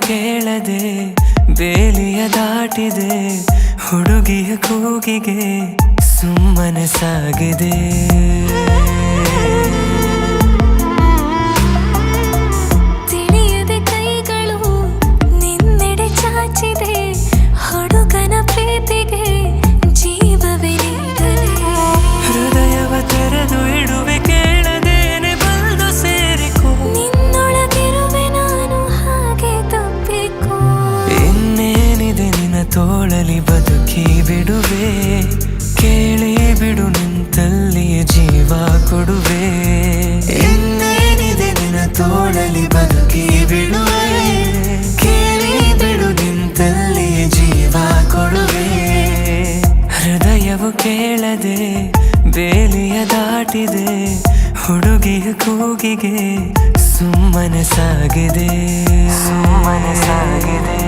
ಕೇಳದೆ ಬೇಲಿಯ ದಾಟಿದೆ ಹುಡುಗಿಯ ಕೂಗಿಗೆ ಸುಮ್ಮನೆ ಸಾಗಿದೆ ತಿಳಿಯದೆ ಕೈಗಳು ನಿನ್ನೆಡೆ ಚಾಚಿದೆ ಹುಡುಗನ ಪ್ರೀತಿಗೆ ಜೀವವೇ ನೀಡಲೆ ಹೃದಯವ ತೆರೆದು ಇಡುವೆ ಕೇಳದೇನೆ ಬಂದು ಸೇರಿಕೋ ನಿನ್ನೊಳಗಿರುವೆ ನಾನು ಹಾಗೆ ತಪ್ಪಿಕೋ ಇನ್ನೇನಿದೆ ನಿನ್ನ ತೋಳಲಿ ಬದುಕಿ ಬಿಡುವೆ ಕೇಳಿ ಬಿಡು ನಿಂತಲ್ಲಿಯೇ ಜೀವ ಕೊಡುವೆ ಇನ್ನೇನಿದೆ ನಿನ್ನ ತೋಳಲಿ ಬದುಕಿ ಬಿಡುವೆ ಕೇಳಿ ಬಿಡು ನಿಂತಲ್ಲಿಯೇ ಜೀವ ಕೊಡುವೆ ಹೃದಯವು ಕೇಳದೆ ಬೇಲಿಯ ದಾಟಿದೆ ಹುಡುಗಿಯ ಕೂಗಿಗೆ ಸುಮ್ಮನೆ ಸಾಗಿದೆ ಸುಮ್ಮನೆ ಸಾಗಿದೆ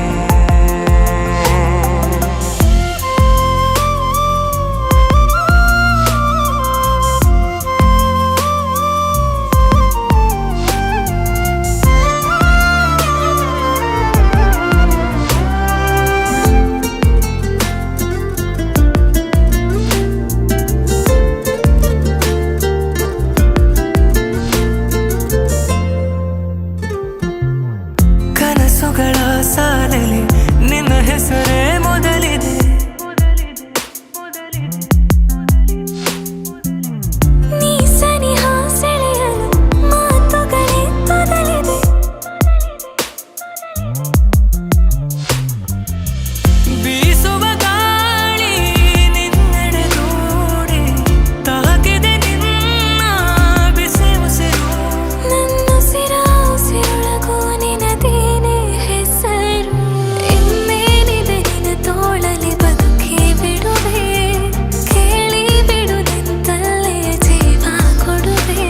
ಕನಸುಗಳ ಸಾಲಲಿ ನಿನ್ನ ಹೆಸರೇ ಮೊದಲಿದೆ ನೀ ಸನಿಹ ಸೆಳೆಯಲು ಮಾತುಗಳೇ ತೊದಲಿದೆ ಬೀಸುವ ಗಾಳಿ ನಿನ್ನೆಡೆಗೂಡಿ ತಾಕಿದೆ ನಿನ್ನ ಬಿಸಿ ಉಸಿರು ನನ್ನುಸಿರ ಉಸಿರೊಳಗೂ ನಿನದೇನೆ ಹೆಸರು ಇನ್ನೇನಿದೆ ನಿನ್ನ ತೋಳಲಿ ಬದುಕಿ ಬಿಡುವೆ ಕೇಳಿ ಬಿಡು ನಿಂತಲ್ಲೇ ಜೀವ ಕೊಡುವೆ